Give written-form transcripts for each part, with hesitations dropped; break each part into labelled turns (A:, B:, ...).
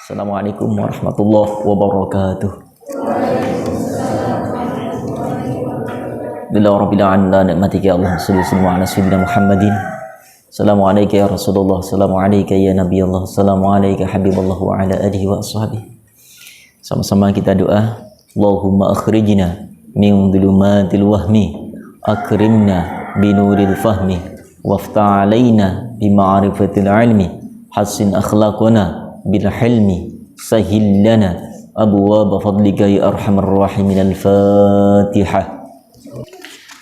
A: Assalamualaikum warahmatullahi wabarakatuh. Alhamdulillah ala nikmatika ya Allah, sallallahu ala sayyidina Muhammadin. Assalamu alayka ya Rasulullah, assalamu alayka ya Nabi Allah, assalamu alayka Habibullah wa ala alihi wa ashabihi. Sama-sama kita doa. Allahumma akhrijna min dhulumatil wahmi, akrimna binuril fahmi, waftah alaina bima'rifatil ilmi, hassin akhlaqana bil hilmi, sahil lana abwaaba fadlika ya arhamar rahimin. Al-Fatihah.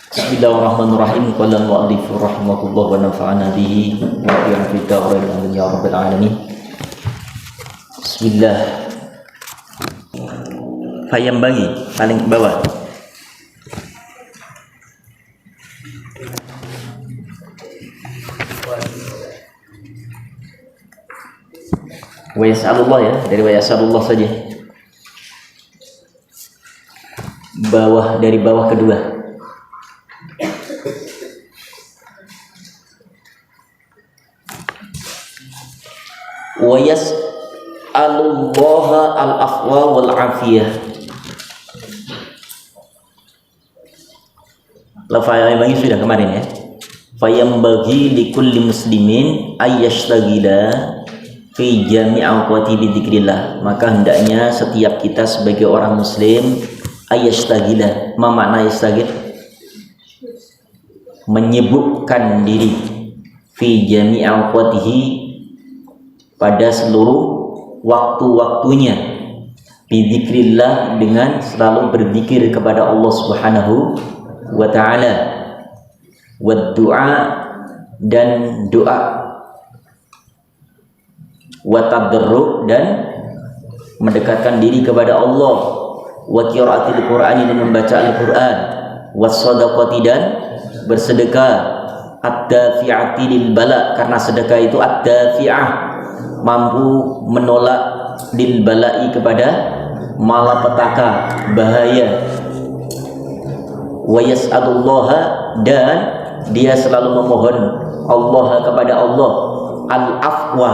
A: Bismillahirrahmanirrahim. Qala al-mu'allif rahimahullah wa nafa'ana bihi wa bi'an fi da'wain ya rabbal alamin. Bismillah. Fayambagi paling bawah. Wa yas'alullah ya, dari wa yas'alullah saja. Bawah, dari bawah kedua. Wa yas'alullaha al-afwa wal afiyah. Lafaya bagi sudah kemarin ya. Fayambagi likulli muslimin ayyashtagila fi jami' awqati bi dzikrillah. Maka hendaknya setiap kita sebagai orang muslim ayyashtagila. Ma makna yashtagil? Menyibukkan diri fi jami' awqatihi, pada seluruh waktu-waktunya, bi dzikrillah, dengan selalu berzikir kepada Allah Subhanahu wa ta'ala, wa du'a, dan doa, wa tadarru', dan mendekatkan diri kepada Allah, wa qiraatil Qur'ani, dan membaca Al-Qur'an, wa shadaqati, dan bersedekah, ad-dafi'ati lil bala, karena sedekah itu ad-dafi'ah, mampu menolak lil bala'i, kepada malapetaka, bahaya. Wa yas'alullaha, dan dia selalu memohon Allah, kepada Allah, al-afwa,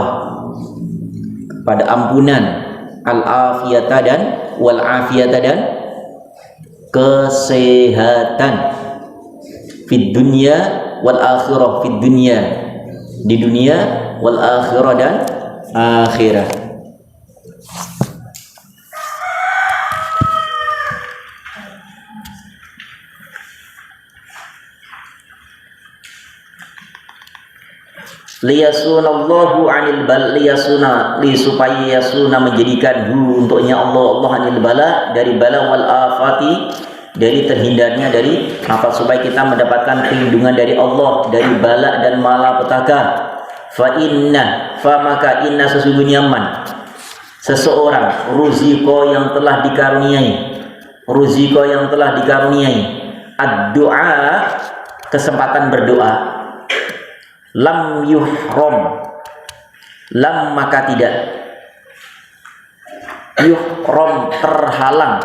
A: pada ampunan, al-afiyata, dan wal afiyata, dan kesehatan, fid dunya wal akhirah, fid dunya, di dunia, wal akhirah, dan akhirah. Liyasunallahu anil bal, liyasuna, li supaya yasuna, menjadikan untuknya Allah anil bala, dari bala, wal afati, dari terhindarnya dari apa, supaya kita mendapatkan perlindungan dari Allah dari bala dan malapetaka. Fa inna, fa maka inna, sesungguhnya man, seseorang, ruziko, yang telah dikaruniai, ruziko, yang telah dikaruniai, ad-du'a, kesempatan berdoa, lam yuhram, lam maka tidak, yuhram terhalang,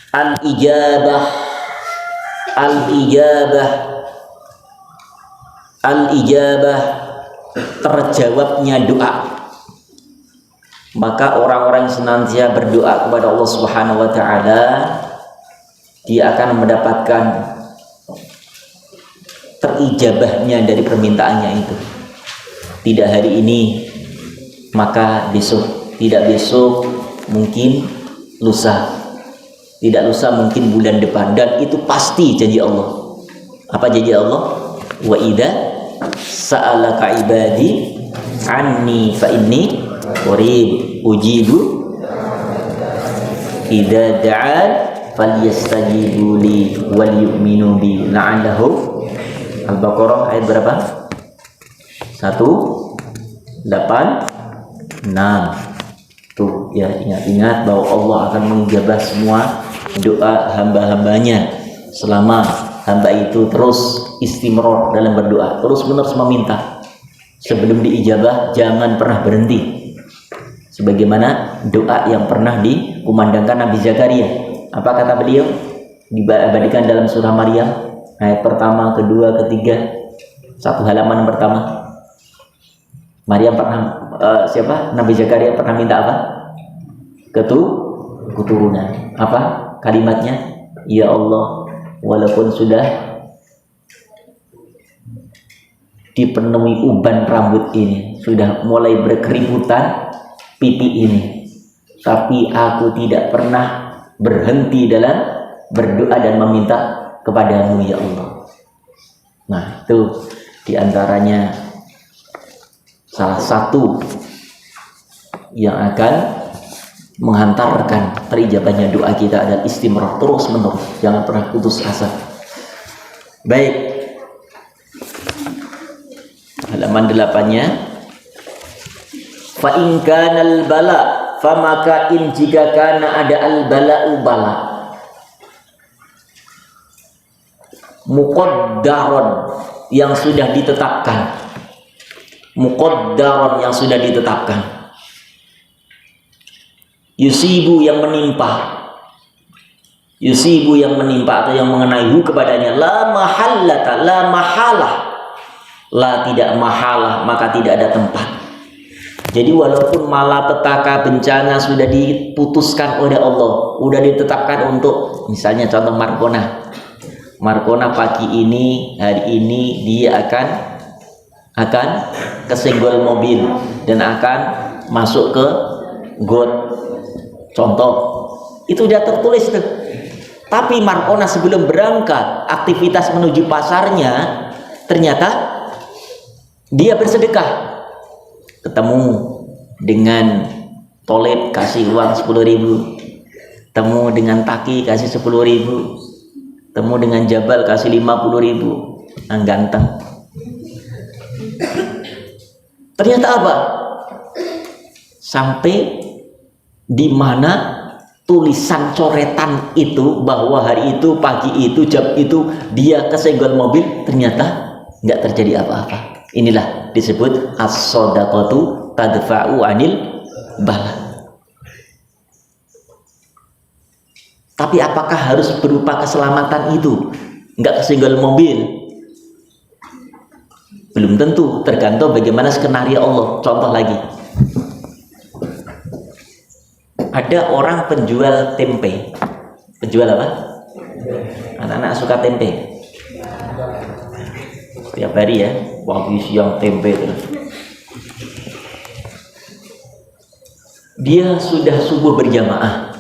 A: al-ijabah, al-ijabah, al-ijabah, terjawabnya doa. Maka orang-orang yang senantiasa berdoa kepada Allah Subhanahu wa ta'ala, dia akan mendapatkan terijabahnya dari permintaannya itu. Tidak hari ini, maka besok. Tidak besok, mungkin lusa. Tidak lusa, mungkin bulan depan. Dan itu pasti janji Allah. Apa janji Allah? Wa idza sa'alaka ibadi anni fa inni qarib ujibu idza da'an falyastajibu li wal yu'minu bi la'allahum. Al-Baqarah ayat berapa? 186. Tuh ya, ingat bahwa Allah akan mengijabah semua doa hamba-hambanya selama hamba itu terus istimror dalam berdoa, terus menerus meminta. Sebelum diijabah jangan pernah berhenti, sebagaimana doa yang pernah dikumandangkan Nabi Zakaria. Apa kata beliau? Diabadikan dalam surah Maryam ayat pertama, kedua, ketiga, satu halaman pertama. Maryam pernah siapa? Nabi Zakaria pernah minta apa? Keturunan. Apa kalimatnya? Ya Allah, walaupun sudah dipenuhi uban rambut ini, sudah mulai berkeributan pipi ini, tapi aku tidak pernah berhenti dalam berdoa dan meminta kepadamu ya Allah. Nah, itu diantaranya salah satu yang akan menghantarkan terijabannya doa kita adalah istimrar, terus menerus, jangan pernah putus asa. Baik, halaman 8-nya, fa in kana al bala, fa maka in jika kana ada al bala'u bala muqaddaron yang sudah ditetapkan, muqaddaron yang sudah ditetapkan, yusibu yang menimpa, yusibu yang menimpa atau yang mengenai hu kepadanya, la mahallata, la mahalah, la tidak mahalah, maka tidak ada tempat. Jadi walaupun malapetaka bencana sudah diputuskan oleh Allah, sudah ditetapkan untuk, misalnya contoh Markona pagi ini, hari ini dia akan kesenggol mobil dan akan masuk ke got, contoh, itu udah tertulis tuh. Tapi Markona sebelum berangkat aktivitas menuju pasarnya, ternyata dia bersedekah, ketemu dengan toilet kasih uang 10.000, temu dengan taki kasih 10.000, temu dengan jabal kasih 50.000, ganteng. Ternyata apa? Sampai di mana tulisan coretan itu bahwa hari itu, pagi itu, jam itu dia kesenggol mobil, ternyata nggak terjadi apa-apa. Inilah disebut as-shadaqatu tadfa'u anil bala. Tapi apakah harus berupa keselamatan itu? Nggak kesenggol mobil? Belum tentu, tergantung bagaimana skenario Allah. Contoh lagi, ada orang penjual tempe. Penjual apa? Anak-anak suka tempe. Setiap hari ya, pagi siang tempe terus. Dia sudah subuh berjamaah,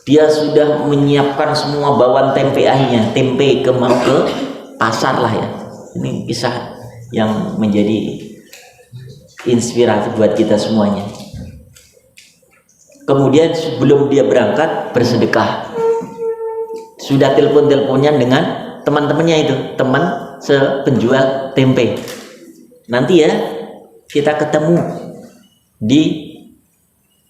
A: dia sudah menyiapkan semua bawaan tempe akhirnya, tempe ke pasar lah ya. Ini kisah yang menjadi inspirasi buat kita semuanya. Kemudian sebelum dia berangkat bersedekah, sudah telepon-teleponnya dengan teman-temannya itu, teman sepenjual tempe. Nanti ya kita ketemu di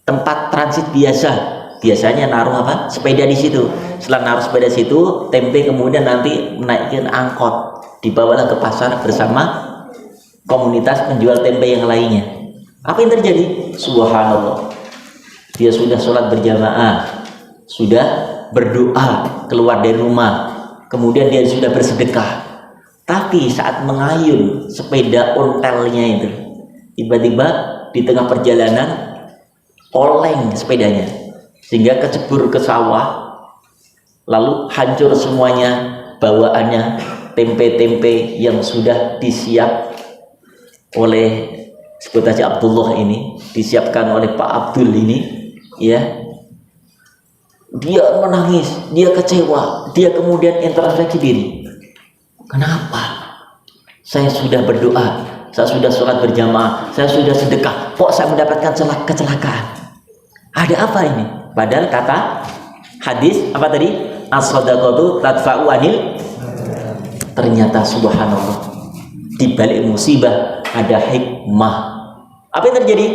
A: tempat transit biasa. Biasanya naruh apa? Sepeda di situ. Setelah naruh sepeda situ, tempe kemudian nanti menaikkan angkot, dibawalah ke pasar bersama komunitas penjual tempe yang lainnya. Apa yang terjadi? Subhanallah, dia sudah sholat berjamaah, sudah berdoa keluar dari rumah, kemudian dia sudah bersedekah. Tapi saat mengayun sepeda ontelnya itu, tiba-tiba di tengah perjalanan oleng sepedanya, sehingga kecebur ke sawah, lalu hancur semuanya bawaannya, tempe-tempe yang sudah disiap oleh, sebut aja Abdullah ini, disiapkan oleh Pak Abdul ini, ya. Dia menangis, dia kecewa, dia kemudian introspeksi diri. Kenapa? Saya sudah berdoa, saya sudah sholat berjamaah, saya sudah sedekah, kok saya mendapatkan kecelakaan? Ada apa ini? Padahal kata hadis apa tadi? As-shadaqatu tadfa'u anil. Ternyata subhanallah, di balik musibah ada hikmah. Apa yang terjadi?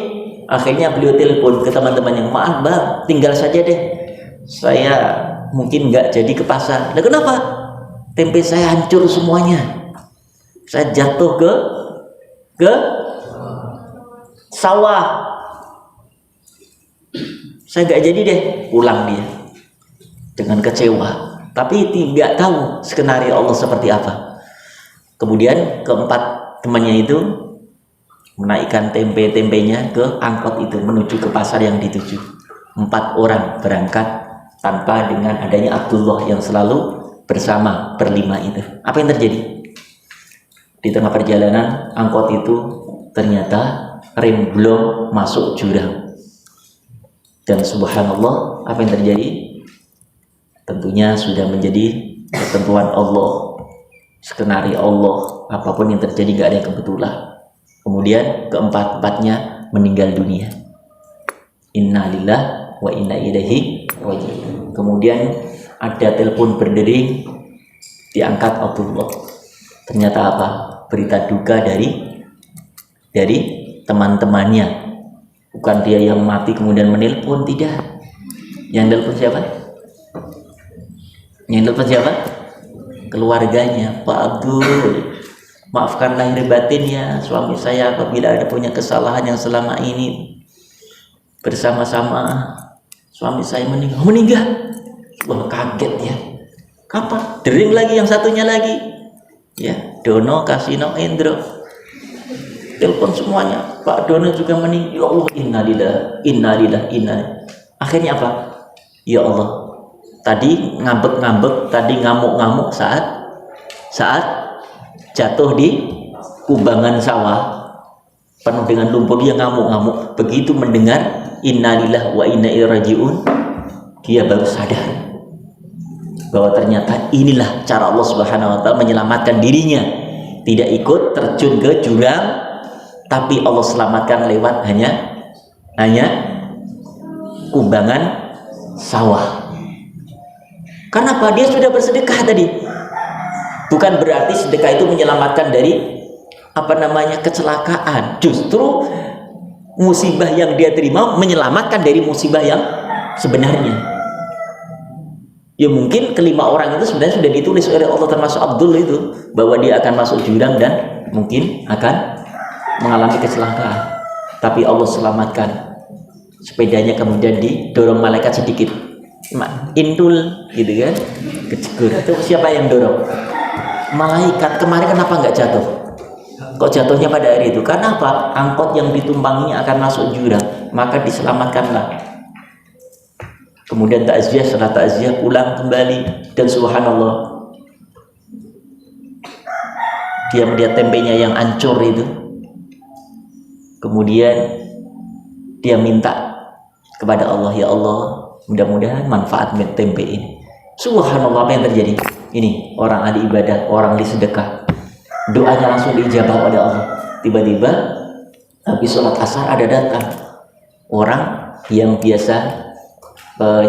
A: Akhirnya beliau telepon ke teman-temannya, maaf bang, tinggal saja deh, saya mungkin nggak jadi ke pasar. Nah, kenapa? Tempe saya hancur semuanya, saya jatuh ke sawah, saya nggak jadi deh. Pulang dia dengan kecewa, tapi tidak tahu skenario Allah seperti apa. Kemudian keempat temannya itu menaikkan tempe-tempenya ke angkot itu menuju ke pasar yang dituju. 4 orang berangkat tanpa dengan adanya Abdullah yang selalu bersama berlima itu. Apa yang terjadi? Di tengah perjalanan angkot itu ternyata rem belum masuk jurang. Dan subhanallah, apa yang terjadi? Tentunya sudah menjadi ketentuan Allah, skenario Allah. Apapun yang terjadi gak ada yang kebetulan. Kemudian keempat-empatnya meninggal dunia. Inna lillahi wa inna ilaihi raji'un. Kemudian ada telepon berdering, diangkat Abdullah. Ternyata apa? Berita duka dari teman-temannya. Bukan dia yang mati kemudian menelpon, tidak. Yang telepon siapa? Yang telepon siapa? Keluarganya. Pak Abdul, maafkan lahir batin ya suami saya apabila ada punya kesalahan yang selama ini bersama-sama suami saya meninggal. Wah, kaget ya. Kapan? Dering lagi yang satunya lagi. Ya, Dono, Kasino, Endro. Telepon semuanya. Pak Dono juga meninggal. Ya Allah, innalillahi. Akhirnya apa? Ya Allah. Tadi ngambek-ngambek, tadi ngamuk-ngamuk saat jatuh di kubangan sawah penuh dengan lumpur, dia ngamuk-ngamuk. Begitu mendengar innalillahi wa inna ilaihi raji'un, dia baru sadar bahwa ternyata inilah cara Allah Subhanahu wa taala menyelamatkan dirinya. Tidak ikut terjun ke jurang, tapi Allah selamatkan lewat hanya kubangan sawah. Karena apa? Dia sudah bersedekah tadi. Bukan berarti sedekah itu menyelamatkan dari kecelakaan. Justru musibah yang dia terima menyelamatkan dari musibah yang sebenarnya. Ya mungkin kelima orang itu sebenarnya sudah ditulis oleh Allah, termasuk Abdul itu, bahwa dia akan masuk jurang dan mungkin akan mengalami kecelakaan. Tapi Allah selamatkan. Sepedanya kemudian didorong malaikat sedikit, intul gitu kan, kejegur. Itu siapa yang dorong? Malaikat. Kemarin kenapa nggak jatuh? Kok jatuhnya pada hari itu? Karena apa? Angkot yang ditumpanginya akan masuk jurang, maka diselamatkanlah. Kemudian takziah, setelah takziah pulang kembali, dan subhanallah, dia melihat tempenya yang hancur itu. Kemudian dia minta kepada Allah, ya Allah, mudah-mudahan manfaat tempe ini. Subhanallah, apa yang terjadi? Ini orang ahli ibadah, orang ahli sedekah, doanya langsung diijabah oleh Allah. Tiba-tiba habis sholat asar ada datang orang yang biasa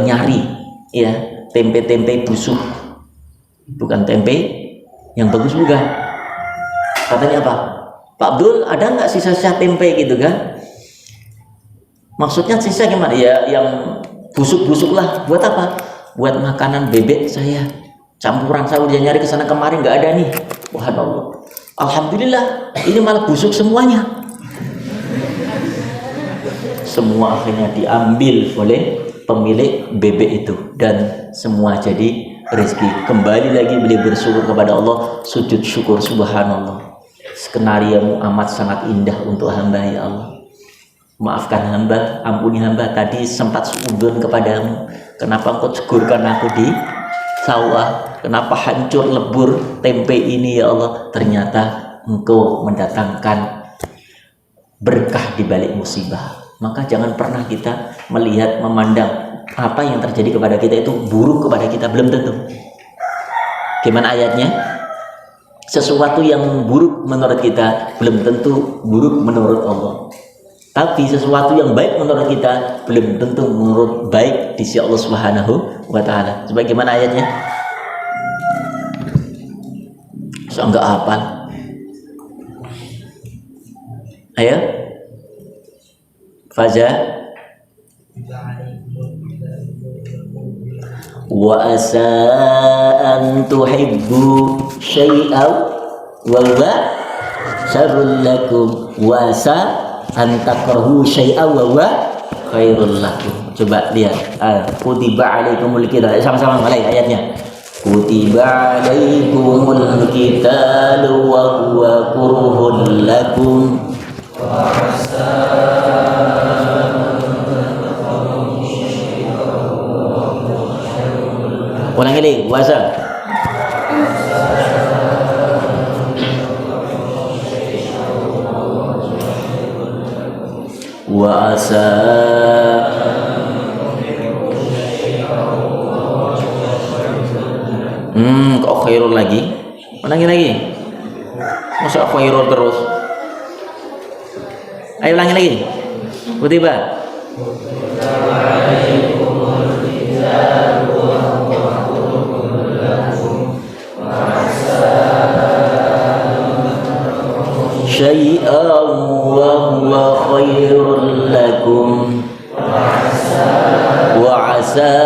A: nyari ya tempe-tempe busuk, bukan tempe yang bagus juga. Katanya apa? Pak Abdul, ada nggak sisa-sisa tempe gitu kan? Maksudnya sisa gimana? Ya yang busuk-busuk lah. Buat apa? Buat makanan bebek saya, campuran sahur. Dia nyari kesana kemarin nggak ada nih. Wah Allah, alhamdulillah, ini malah busuk semuanya. Semua akhirnya diambil oleh pemilik bebek itu, dan semua jadi rezeki. Kembali lagi beliau bersyukur kepada Allah, sujud syukur. Subhanallah, skenariomu amat sangat indah untuk hamba, ya Allah. Maafkan hamba, ampuni hamba, tadi sempat suudzon kepadamu. Kenapa engkau cegurkan aku di sawah? Kenapa hancur lebur tempe ini, ya Allah? Ternyata engkau mendatangkan berkah di balik musibah. Maka jangan pernah kita melihat, memandang apa yang terjadi kepada kita itu buruk kepada kita. Belum tentu. Gimana ayatnya? Sesuatu yang buruk menurut kita belum tentu buruk menurut Allah. Tapi sesuatu yang baik menurut kita belum tentu menurut baik di sisi Allah Subhanahu wa taala. Sebagaimana ayatnya? So enggak hafal. Ayo. Faza wa asa an tuhibbu syai'aw wa huwa syarrul lakum wa asa an takrahu syai'aw wa huwa khairul lakum. Coba lihat, kutiba alaikumul qital, sama-sama mulai ayatnya. Kutiba alaikumul qital wa huwa kurhun lakum Ulangi lagi, puasa. Wa asa kok khairun lagi? Ulangi lagi. Masa khairun terus? Ayo ulangi lagi. Kutiba. Syai'an wa huwa khairun lakum wa asa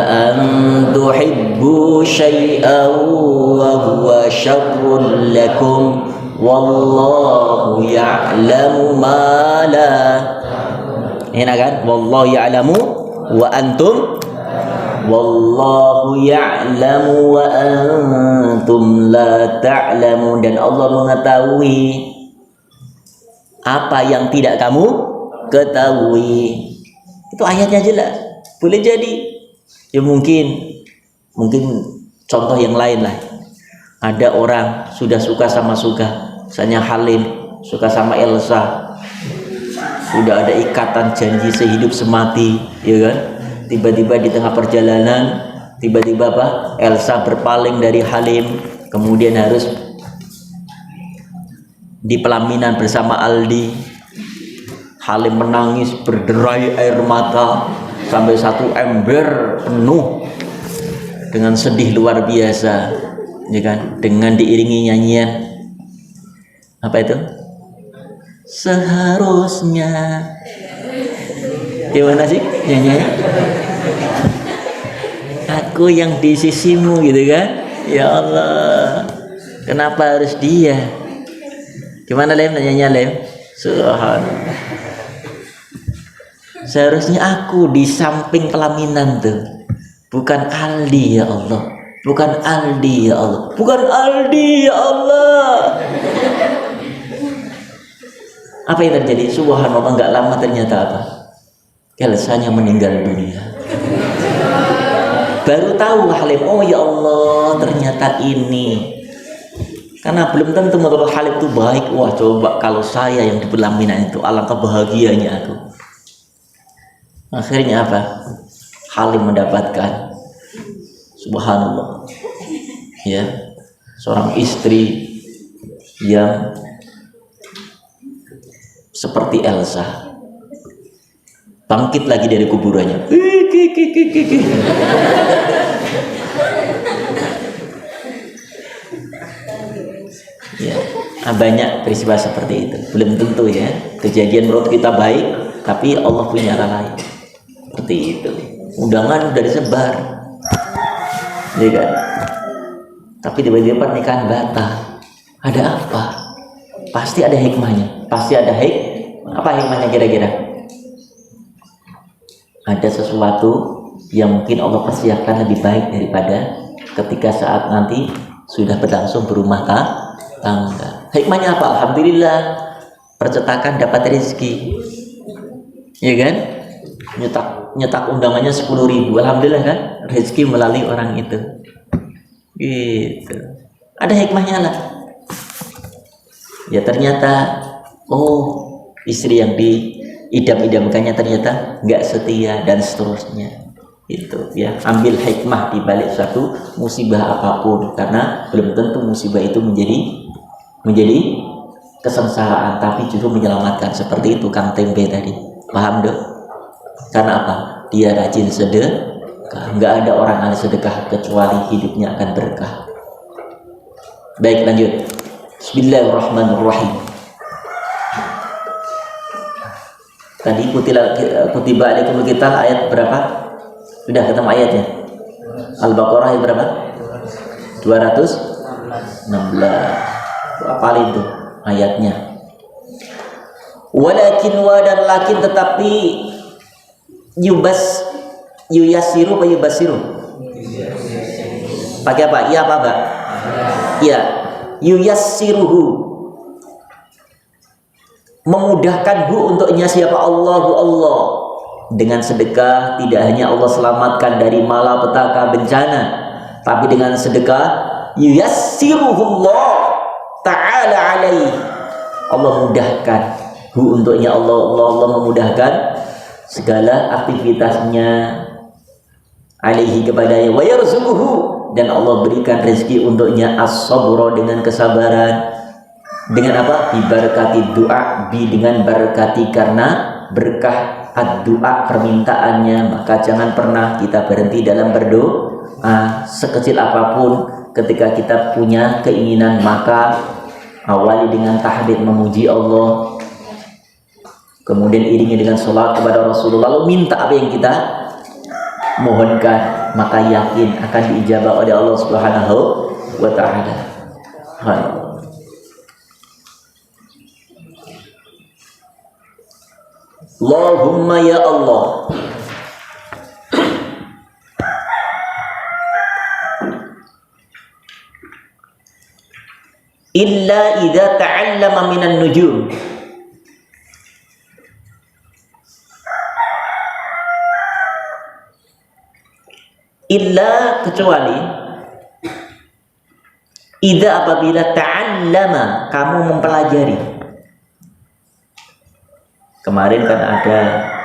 A: an tuhibbu syai'an wa huwa syarrun lakum wallahu ya'lamu ma la. Enak kan? Wallahu ya'lamu wa antum wallahu ya'lamu wa antum la ta'lamun, dan Allah mengetahui apa yang tidak kamu ketahui. Itu ayatnya jelas. Boleh jadi ya mungkin contoh yang lain lah. Ada orang sudah suka sama misalnya Halim suka sama Elsa, sudah ada ikatan janji sehidup semati, ya kan? Tiba-tiba di tengah perjalanan, tiba-tiba Elsa berpaling dari Halim, kemudian harus di pelaminan bersama Aldi. Halim menangis berderai air mata sampai 1 ember penuh dengan sedih luar biasa, ya kan? Dengan diiringi nyanyian apa itu? Seharusnya. Gimana sih nyanyinya? Aku yang di sisimu, gitu kan? Ya Allah, kenapa harus dia? Gimana Lem nyanyinya Lem? Subhanallah. Seharusnya aku di samping pelaminan tuh, bukan Aldi ya Allah, bukan Aldi ya Allah, bukan Aldi ya Allah. Apa yang terjadi? Subhanallah, nggak lama ternyata apa? Elsanya meninggal dunia. Baru tahu Halim, oh ya Allah, ternyata ini. Karena belum tentu menurut Halim itu baik. Wah, coba kalau saya yang di pelaminan itu, alangkah bahagianya aku. Akhirnya apa? Halim mendapatkan, subhanallah, ya, seorang istri yang seperti Elsa, bangkit lagi dari kuburannya. Ya, banyak peristiwa seperti itu. Belum tentu ya kejadian menurut kita baik, tapi Allah punya cara lain. Seperti itu. Undangan udah disebar, ya kan? Tapi tiba-tiba pernikahan batal. Ada apa? Pasti ada hikmahnya. Pasti ada apa hikmahnya kira-kira? Ada sesuatu yang mungkin Allah persiapkan lebih baik daripada ketika saat nanti sudah berlangsung berumah tangga. Hikmahnya apa? Alhamdulillah, percetakan dapat rezeki, ya kan? Nyetak undangannya 10.000, alhamdulillah kan? Rezeki melalui orang itu. Gitu. Ada hikmahnya lah. Ya ternyata, oh, istri yang diidam-idamkannya ternyata nggak setia dan seterusnya. Itu ya, ambil hikmah di balik suatu musibah apapun, karena belum tentu musibah itu menjadi kesengsaraan, tapi justru menyelamatkan. Seperti itu Kang Tempe tadi, paham dong? Karena apa? Dia rajin sedekah. Nggak ada orang yang sedekah kecuali hidupnya akan berkah. Baik, lanjut. Bismillahirrahmanirrahim. Tadi kutiba alaikumul qital ayat berapa? Sudah ketemu ayatnya? Al-Baqarah ayat berapa? 216. Apalin itu ayatnya. Walakin dan lakin, tetapi yuyasiru apa yubasiru? Pakai apa? Iya apa enggak? Iya. Yuyassiruhu. memudahkan untuknya siapa? Allah. Dengan sedekah tidak hanya Allah selamatkan dari malapetaka bencana, tapi dengan sedekah yuyassiruhullah ta'ala alaih, Allah mudahkan untuknya. Allah memudahkan segala aktivitasnya alaihi kepadanya, wa yarzuquhu, dan Allah berikan rezeki untuknya as-sabra, dengan kesabaran. Dengan apa? Bibarakati doa, dengan berkati karena berkah ad-doa permintaannya. Maka jangan pernah kita berhenti dalam berdoa, sekecil apapun. Ketika kita punya keinginan, maka awali dengan tahlil memuji Allah, kemudian iringi dengan sholat kepada Rasulullah, lalu minta apa yang kita mohonkan, maka yakin akan diijabah oleh Allah Subhanahu wa ta'ala. Allahumma ya Allah, illa idza ta'allama minan nujum, illa kecuali, idza apabila ta'allama kamu mempelajari. Kemarin kan ada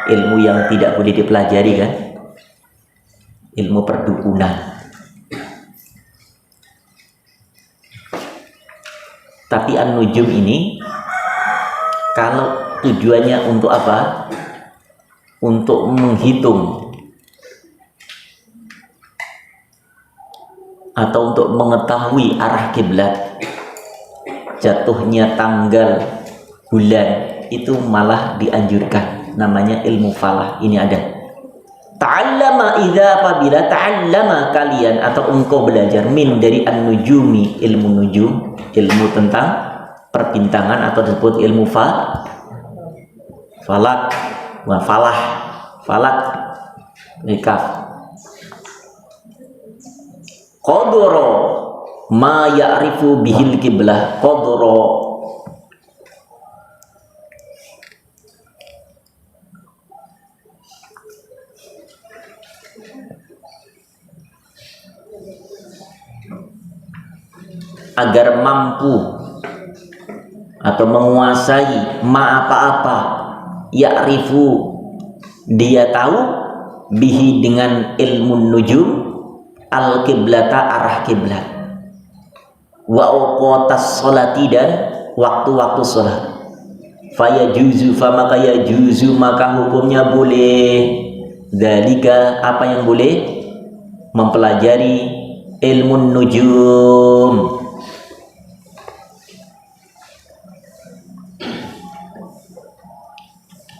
A: ilmu yang tidak boleh dipelajari kan, ilmu perdukunan. Tapi an-nujum ini kalau tujuannya untuk apa? Untuk menghitung atau untuk mengetahui arah kiblat, jatuhnya tanggal, bulan, itu malah dianjurkan, namanya ilmu falah. Ini ada ta'allama, idza apabila ta'allama kalian atau engkau belajar min dari an-nujumi, ilmu nujum, ilmu tentang perbintangan atau disebut ilmu falak, falak nikah. Qadara ma ya'rifu bihil kiblah, qadara agar mampu atau menguasai ma apa-apa, ya'rifu dia tahu, bihi dengan ilmu nujum, al kiblata arah kiblat, wa awqatas sholati dan waktu-waktu sholat. Fayajuzu, maka yajuzu, maka hukumnya boleh, dalika apa yang boleh, mempelajari ilmu nujum.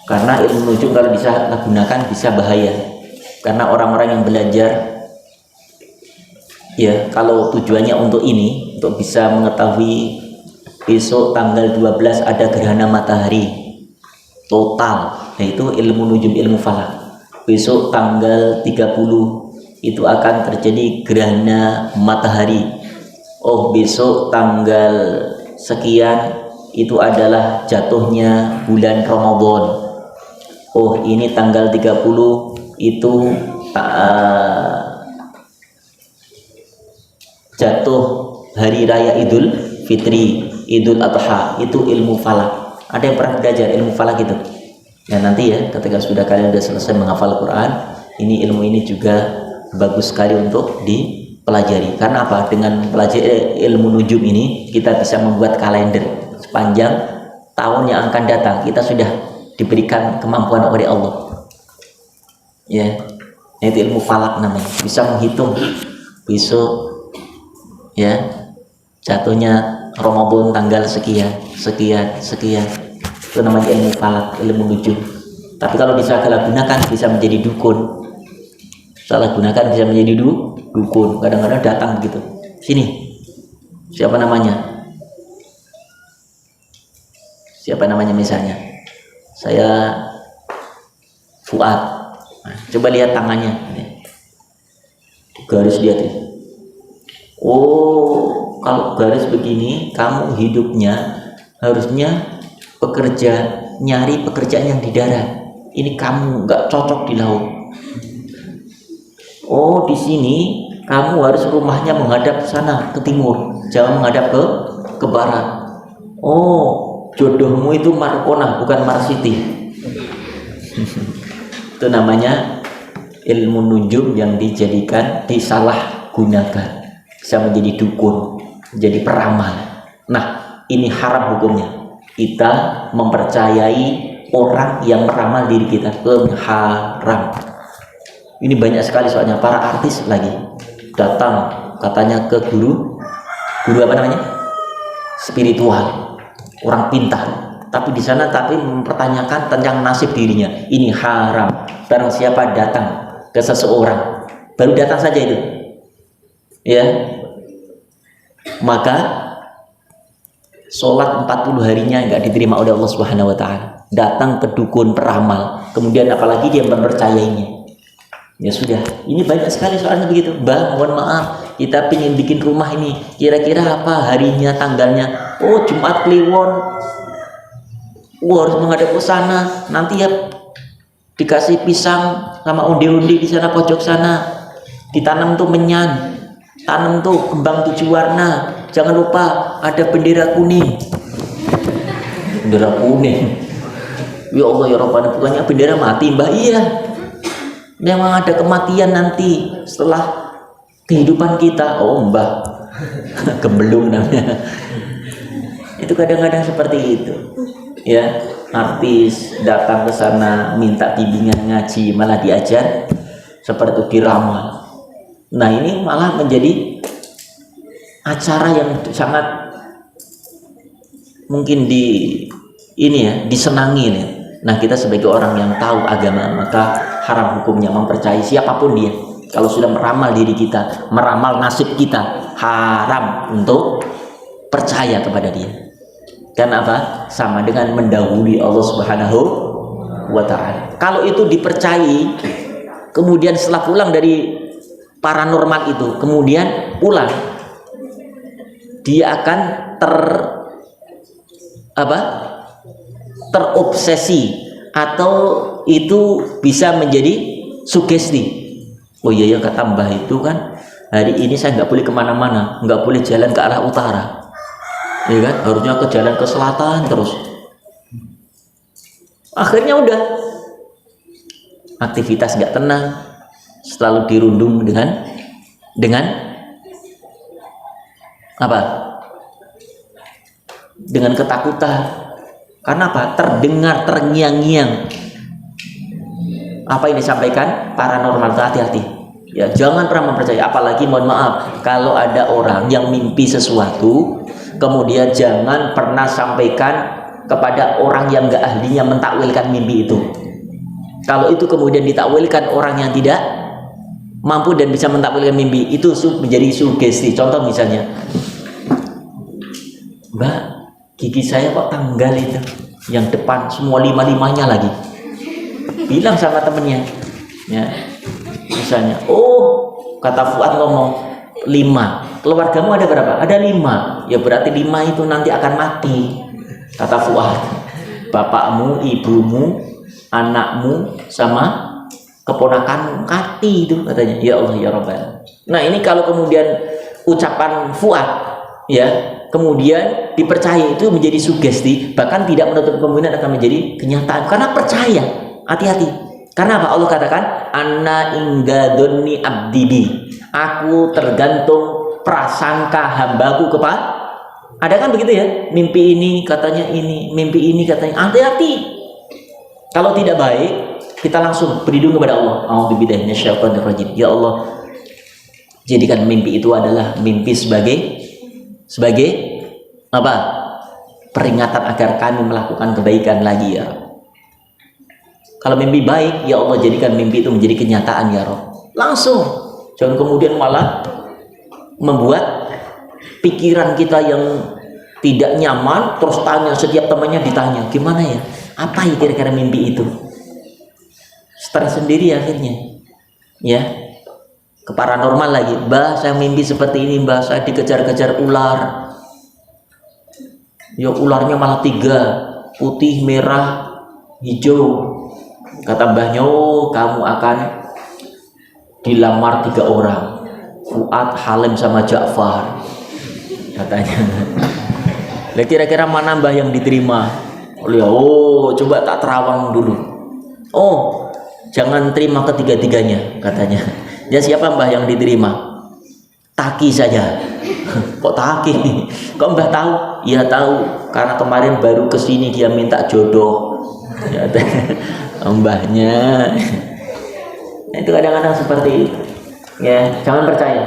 A: Karena ilmu nujum kalau disalahgunakan bisa bahaya. Karena orang-orang yang belajar, ya, kalau tujuannya untuk ini, untuk bisa mengetahui besok tanggal 12 ada gerhana matahari total, yaitu ilmu nujum, ilmu falak. Besok tanggal 30 itu akan terjadi gerhana matahari. Oh, besok tanggal sekian itu adalah jatuhnya bulan Ramadan. Oh, ini tanggal 30 itu jatuh hari raya Idul Fitri, Idul Adha. Itu ilmu falak. Ada yang pernah belajar ilmu falak itu? Ya, nanti ya, ketika sudah kalian sudah selesai menghafal Quran, ini ilmu ini juga bagus sekali untuk dipelajari. Karena apa? Dengan pelajari ilmu nujum ini, kita bisa membuat kalender sepanjang tahun yang akan datang. Kita sudah diberikan kemampuan oleh Allah, ya, itu ilmu falak namanya. Bisa menghitung besok, ya, jatuhnya Ramadan tanggal sekian. Itu namanya ilmu falak, ilmu nujum. Tapi kalau disalahgunakan bisa menjadi dukun. Salahgunakan bisa menjadi dukun. Kadang-kadang datang begitu. Sini, siapa namanya? Siapa namanya misalnya? Saya Fuad. Nah, coba lihat tangannya. Garis lihat itu. Oh, kalau garis begini, kamu hidupnya harusnya bekerja, nyari pekerjaan yang di darat. Ini kamu nggak cocok di laut. Oh, di sini kamu harus rumahnya menghadap ke sana, ke timur, jangan menghadap ke barat. Oh, jodohmu itu Markona, bukan Marsiti. Itu namanya ilmu nujum yang dijadikan, disalahgunakan, bisa menjadi dukun, jadi peramal. Nah, ini haram hukumnya. Kita mempercayai orang yang meramal diri kita, haram. Ini banyak sekali soalnya para artis lagi datang katanya ke guru apa namanya, spiritual, orang pintar, tapi di sana mempertanyakan tentang nasib dirinya. Ini haram. Barang siapa datang ke seseorang, baru datang saja itu, ya, maka sholat 40 harinya nggak diterima oleh Allah Subhanahu Wa Taala. Datang ke dukun peramal, kemudian apalagi dia mempercayainya, ya sudah. Ini banyak sekali soalnya begitu. Mbak, mohon maaf, kita ingin bikin rumah ini, kira-kira apa harinya, tanggalnya? Oh, Jumat Kliwon. Harus menghadap ke sana. Nanti ya dikasih pisang sama undi-undi di sana pojok sana. Ditanam tuh menyan, tanam tuh kembang 7 warna. Jangan lupa ada bendera kuning. Bendera kuning. Ya Allah ya Rabbana, bukannya bendera mati, Mbak? Iya. Memang ada kematian nanti setelah kehidupan kita. Oh, Mbak. Kebelum namanya. Itu kadang-kadang seperti itu. Ya, artis datang ke sana minta bimbingan ngaji, malah diajar seperti itu, diramal. Nah, ini malah menjadi acara yang sangat mungkin disenangi nih. Nah, kita sebagai orang yang tahu agama, maka haram hukumnya mempercayai siapapun dia. Kalau sudah meramal diri kita, meramal nasib kita, haram untuk percaya kepada dia. Karena apa? Sama dengan mendahului Allah Subhanahu wa Ta'ala. Kalau itu dipercayai, kemudian setelah pulang dari paranormal itu, kemudian pulang, dia akan terobsesi, atau itu bisa menjadi sugesti. Oh iya ya, kata Mbah itu kan, hari ini saya nggak boleh kemana-mana, nggak boleh jalan ke arah utara, ya kan, harusnya ke jalan ke selatan terus. Akhirnya udah aktivitas nggak tenang, selalu dirundung dengan apa? Dengan ketakutan. Karena apa? Terdengar terngiang-ngiang apa yang disampaikan paranormal. Hati-hati ya, jangan pernah mempercayai. Apalagi mohon maaf, kalau ada orang yang mimpi sesuatu, kemudian jangan pernah sampaikan kepada orang yang gak ahlinya mentakwilkan mimpi itu. Kalau itu kemudian ditakwilkan orang yang tidak mampu dan bisa mentakwilkan mimpi itu, menjadi sugesti. Contoh misalnya, Mbak, gigi saya kok tanggal itu, yang depan semua 5-5-nya lagi. Bilang sama temennya, ya, misalnya, oh, kata Fuad ngomong 5, keluargamu ada berapa? Ada 5. Ya berarti 5 itu nanti akan mati. Kata Fuad, bapakmu, ibumu, anakmu, sama keponakanmu mati itu, katanya. Ya Allah ya Rabbana. Nah, ini kalau kemudian ucapan Fuad, ya, kemudian dipercaya, itu menjadi sugesti, bahkan tidak menutup kemungkinan akan menjadi kenyataan karena percaya. Hati-hati. Karena apa? Allah katakan, Anna inggadoni abdibi, aku tergantung prasangka hambaku kepada. Ada kan begitu ya, mimpi ini katanya ini, mimpi ini katanya. Hati-hati. Kalau tidak baik, kita langsung berlindung kepada Allah. A'udzubillahi minasyaitonir rajim. Ya Allah, jadikan mimpi itu adalah mimpi sebagai apa? Peringatan agar kami melakukan kebaikan lagi, ya. Kalau mimpi baik, ya Allah, jadikan mimpi itu menjadi kenyataan, ya Rabb. Langsung. Jangan kemudian malah membuat pikiran kita yang tidak nyaman, terus tanya, setiap temannya ditanya, gimana ya? Apa ya kira-kira mimpi itu? Stres sendiri akhirnya. Ya. Ke paranormal lagi. Mbah, saya mimpi seperti ini, Mbah, saya dikejar-kejar ular. Ya ularnya malah 3. putih, merah, hijau. Kata mbahnya, oh, kamu akan dilamar 3 orang, Fuad, Halim sama Ja'far, katanya. Lah kira-kira mana mbah yang diterima? Oh, coba tak terawang dulu. Oh, jangan terima ketiga-tiganya, katanya. Ya siapa mbah yang diterima? Taki saja. Kok Taki? Kok mbah tahu? Ya tahu, karena kemarin baru kesini dia minta jodoh. Ya, mbahnya. Nah, itu kadang-kadang seperti itu. Ya, jangan percaya.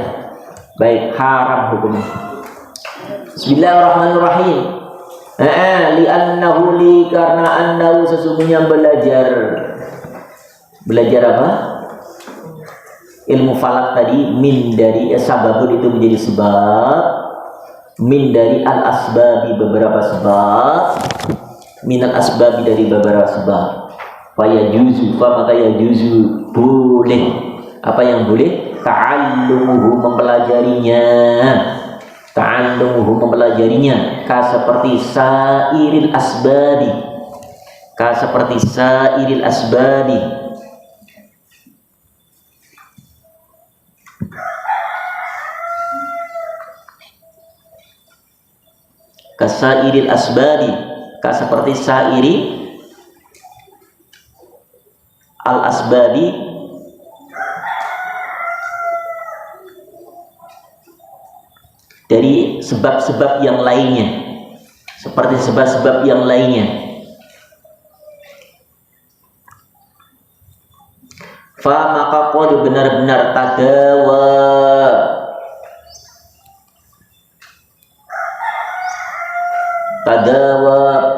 A: Baik, haram hukumnya. Bismillahirrahmanirrahim. Li'annahu li, karena annahu sesungguhnya belajar. Belajar apa? Ilmu falak tadi, min dari sababun itu menjadi sebab, min dari al asbabi beberapa sebab, min al asbabi dari beberapa sebab. Faya juzu, maka ya juzu boleh. Apa yang boleh? Ta'allumuhu, mempelajarinya. Ta'allumuhu, mempelajarinya. Ka seperti sairil asbabi. Ka seperti sairil asbabi. Kasairil asbabi, ka seperti sairi al asbabi dari sebab-sebab yang lainnya, seperti sebab-sebab yang lainnya. Fa maka qad benar-benar tadawa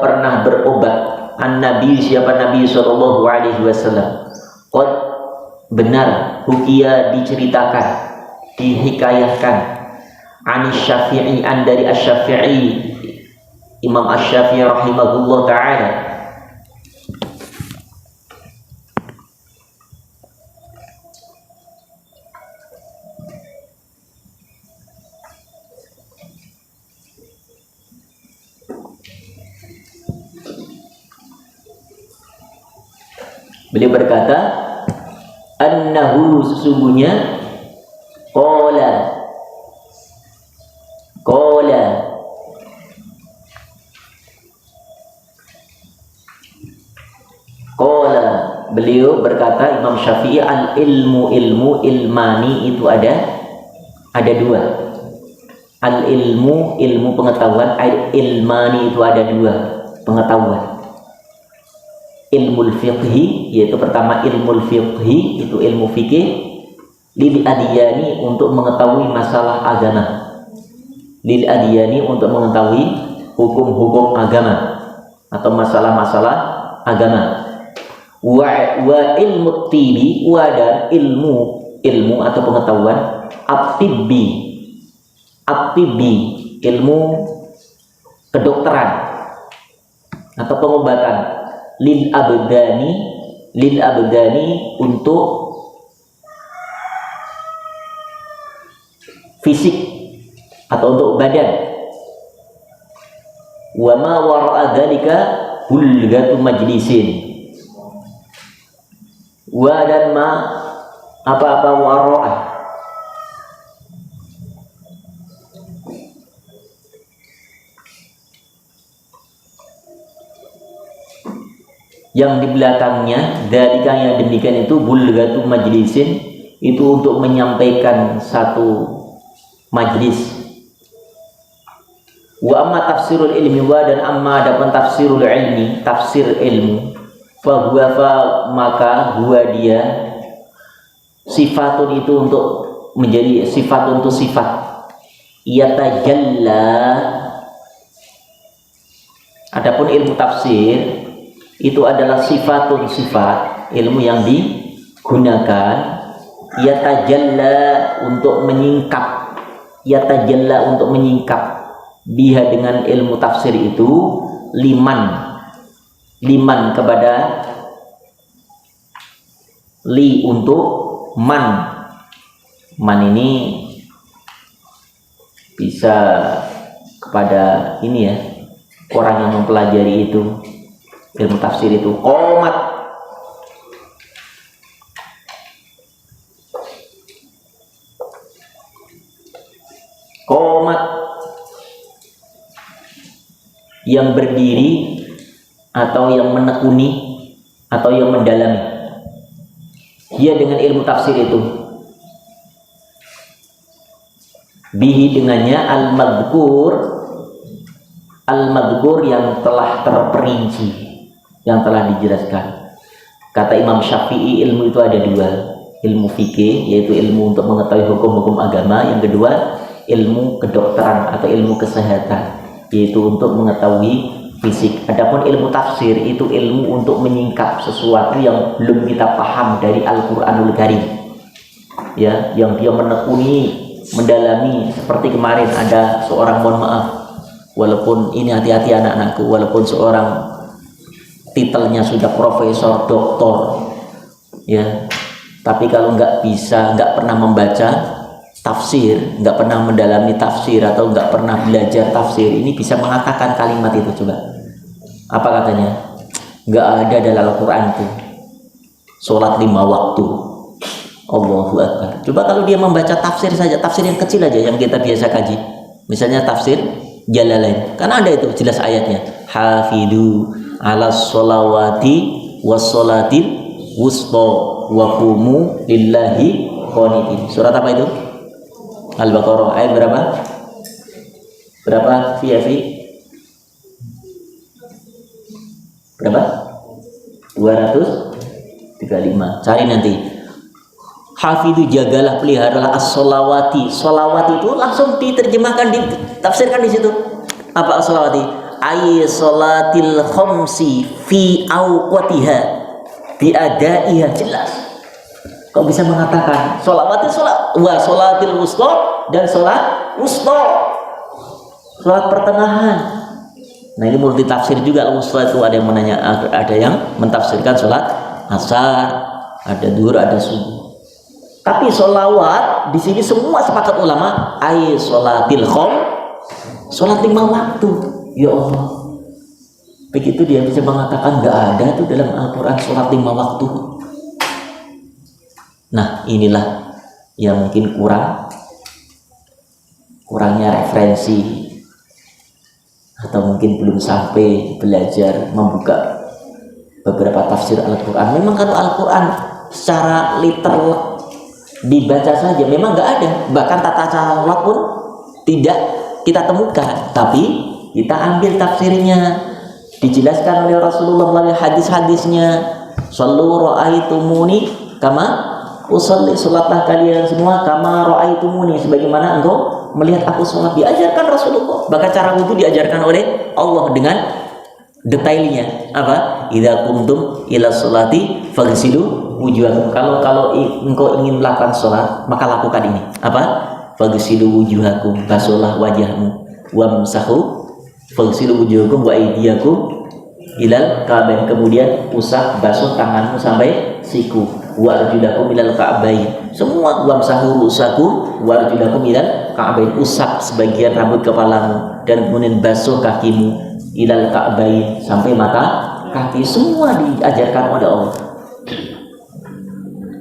A: pernah berobat an-nabi, siapa Nabi sallallahu alaihi wasallam. Qad benar, hukia diceritakan, dihikayahkan, anis Syafi'i, an dari Asy-Syafi'i, Imam Asy-Syafi'i rahimahullah taala. Beliau berkata, annahu sesungguhnya, qala beliau berkata, Imam Syafi'i, al ilmu ilmani itu ada 2. Al ilmu pengetahuan, al ilmani itu ada 2 pengetahuan. Ilmu fiqhi, yaitu pertama ilmu fiqhi, itu ilmu fikih, lil adiyani, untuk mengetahui masalah agama, lil adiyani, untuk mengetahui hukum-hukum agama atau masalah-masalah agama. Wa ilmu tibi, wa dan ilmu atau pengetahuan at-tibbi, ilmu kedokteran atau pengobatan, lil abdani untuk fisik atau untuk badan. Wa ma wara'a dzalika bulghatu majlisin. Wa dan ma apa-apa wara'a, yang di belakangnya, dari yang demikian itu, bulghatu majlisin, itu untuk menyampaikan satu majlis. Wa amma tafsirul ilmi, wa dan amma adapun tafsirul ilmi, tafsir ilmu, fa huwa, maka huwa dia, sifatun itu untuk menjadi sifat, untuk sifat, yatajalla. Adapun ilmu tafsir itu adalah sifatun, sifat ilmu yang digunakan, yatajalla, untuk menyingkap, yatajalla, untuk menyingkap, biha, dengan ilmu tafsir itu, liman kepada, li untuk man ini bisa kepada ini ya, orang yang mempelajari itu, Ilmu tafsir itu qomat. Qomat yang berdiri atau yang menekuni atau yang mendalami. Dia dengan ilmu tafsir itu. Bihi dengannya al-madhkur yang telah terperinci, yang telah dijelaskan. Kata Imam Syafi'i, ilmu itu ada dua. Ilmu fikih, yaitu ilmu untuk mengetahui hukum-hukum agama. Yang kedua, ilmu kedokteran atau ilmu kesehatan, yaitu untuk mengetahui fisik. Adapun ilmu tafsir itu ilmu untuk menyingkap sesuatu yang belum kita paham dari Al-Qur'anul Karim. Ya, yang dia menekuni, mendalami. Seperti kemarin ada seorang, mohon maaf, walaupun ini hati-hati anak-anakku, walaupun seorang titelnya sudah profesor, doktor, ya, tapi kalau nggak pernah membaca tafsir, nggak pernah mendalami tafsir atau nggak pernah belajar tafsir, ini bisa mengatakan kalimat itu. Coba, apa katanya? Nggak ada dalam Al-Quran itu sholat 5 waktu. Allahu Akbar. Coba kalau dia membaca tafsir saja, tafsir yang kecil aja yang kita biasa kaji, misalnya tafsir Jalalain, kan ada itu jelas ayatnya, hafidu ala sholawati wassolatil wusta wa qumu lillahi qanitin. Surat apa itu? Al-Baqarah ayat berapa? Berapa Fi? Berapa? 235. Cari nanti. Hafidu, jagalah, peliharalah as-sholawati. Sholawati itu langsung diterjemahkan, ditafsirkan di situ. Apa as-sholawati? Ay sholatil khamsi fi awqatiha bi adaiha. Jelas. Kok bisa mengatakan sholawati, sholatil wusta dan sholat wusta, sholat pertengahan. Nah, ini multi tafsir juga. Wusta itu ada yang ada yang mentafsirkan sholat asar, ada duhur, ada subuh. Tapi sholawat di sini semua sepakat ulama, ay sholatil khom, sholat 5 waktu. Ya Allah, begitu dia bisa mengatakan nggak ada tuh dalam Al-Quran sholat 5 waktu. Nah, inilah yang mungkin kurangnya referensi, atau mungkin belum sampai belajar membuka beberapa tafsir Al-Quran. Memang kalau Al-Quran secara literal dibaca saja memang nggak ada, bahkan tata cara sholat pun tidak kita temukan, tapi kita ambil tafsirnya, dijelaskan oleh Rasulullah melalui hadis-hadisnya. Shallu ra'aitumuni kama usolli, sholatlah kalian semua kama ra'aitumuni, sebagaimana engkau melihat aku sholat. Diajarkan Rasulullah, bahkan cara wudhu diajarkan oleh Allah dengan detailnya. Apa? Idza kuntum ila sholati faghsilu wujuhakum. Kalau engkau ingin melakukan sholat, maka lakukan ini. Apa? Faghsilu wujuhakum, basuhlah wajahmu, wamsahu, faghsilu wujuhakum wa aydiyakum ilal ka'bain, kemudian usap, basuh tanganmu sampai siku, wa arjulakum ilal ka'bain, semua wamsahu rusakum wa arjulakum ilal ka'bain, usap sebagian rambut kepalamu dan kemudian basuh kakimu ilal ka'bain, sampai mata kaki. Semua diajarkan oleh Allah.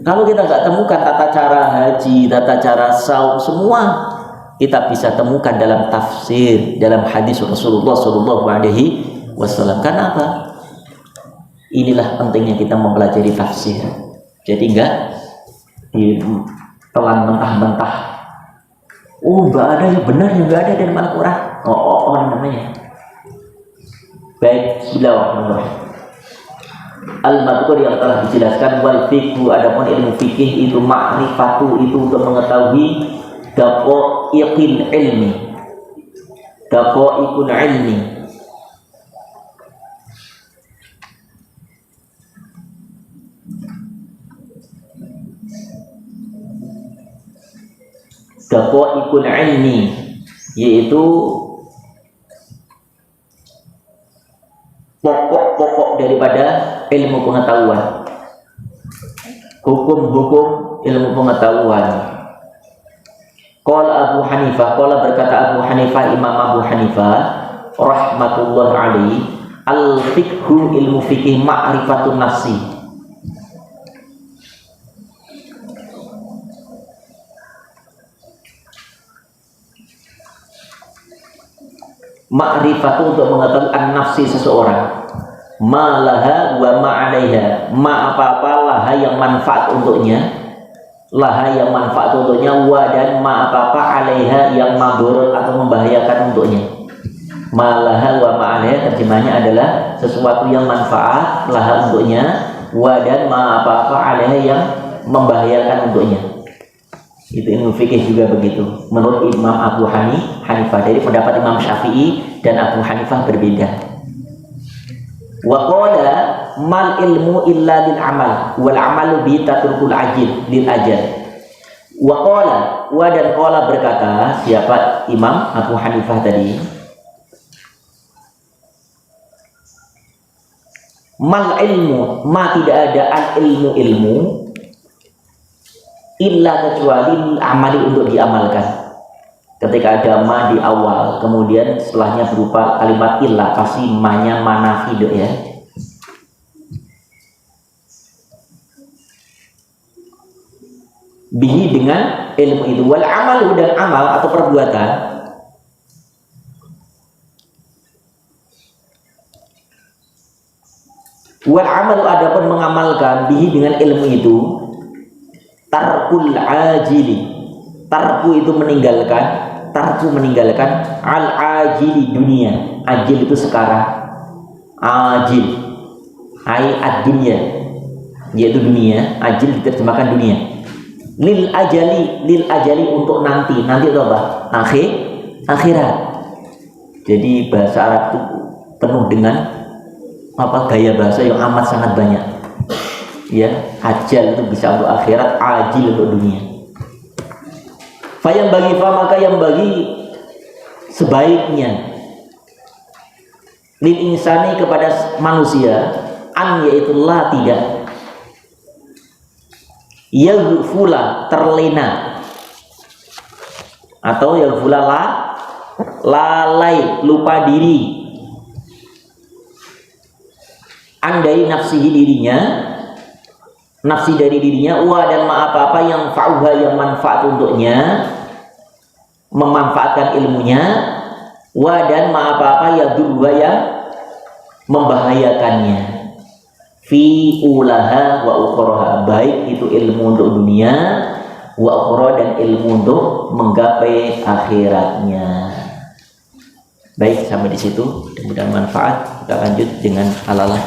A: Kalau kita nggak temukan tata cara haji, tata cara saum, semua kita bisa temukan dalam tafsir, dalam hadis Rasulullah Shallallahu Alaihi Wasallam. Karena apa? Inilah pentingnya kita mempelajari tafsir. Jadi nggak ditelan mentah-mentah. Oh, nggak ada yang benar, yang nggak ada dalam Al-Quran. Oh namanya. Baik, bismillahirrahmanirrahim. Al-madhkur yang telah dijelaskan, wal fiqhu, adapun ilmu fikih itu ma'rifatu, itu untuk mengetahui daqaiqil ilmi, daqaiqul ilmi, daqaiqul ilmi, yaitu pokok-pokok daripada ilmu pengetahuan, hukum-hukum ilmu pengetahuan. Qala Abu Hanifah, qala berkata Abu Hanifah, Imam Abu Hanifah rahmatullah alaihi, Al-fiqhu ilmu fikih ma'rifatun nafsi. Ma'rifatu untuk mengetahui an-nafsi seseorang. Ma laha wa ma'alaiha. Ma apa-apa laha yang manfaat untuknya. Laha yang manfaat untuknya, wa dan ma apa-apa alaiha yang madhur atau membahayakan untuknya. Ma laha wa ma'alaiha terjemahnya adalah sesuatu yang manfaat laha untuknya, wa dan ma apa-apa alaiha yang membahayakan untuknya. Itu ilmu fikih juga begitu. Menurut Imam Abu Hanifah, dari pendapat Imam Syafi'i dan Abu Hanifah berbeda. Wa qala mal ilmu illa lil amal wal amalu bi tatrukul ajil lil ajal. Wa qala, wa dan qala berkata siapa? Imam Abu Hanifah tadi. Mal ilmu, ma tidak ada al ilmu illa kecuali amali untuk diamalkan. Ketika ada ma di awal, kemudian setelahnya berupa kalimat illa, pasti ma-nya manafi ya. Bihi dengan ilmu itu, wal amal dan amal atau perbuatan. Wal amal adapun mengamalkan bihi dengan ilmu itu, tarkul ajili. Tarku itu meninggalkan. Tarku meninggalkan al-ajili dunia. Ajil itu sekarang. Ajil ai ad-dunya, yaitu dunia. Ajil diterjemahkan dunia. Lil ajali untuk nanti. Nanti itu apa? Akhirat. Jadi bahasa Arab itu penuh dengan gaya bahasa yang amat sangat banyak. Ya, ajal itu bisa untuk akhirat, ajil untuk dunia. Yang bagi maka yang bagi sebaiknya lil insani kepada manusia an yaitu la tidak yaghfula terlena atau yaghfula lalai lupa diri andai nafsihi dirinya nafsi dari dirinya wa dan ma apa-apa yang fa'uha yang manfaat untuknya memanfaatkan ilmunya wa dan ma apa-apa ya durwa yang membahayakannya fi ulaha wa ukhraha baik itu ilmu untuk dunia wa ukhra dan ilmu untuk menggapai akhiratnya. Baik, sampai di situ mudah-mudahan manfaat. Kita lanjut dengan alalah.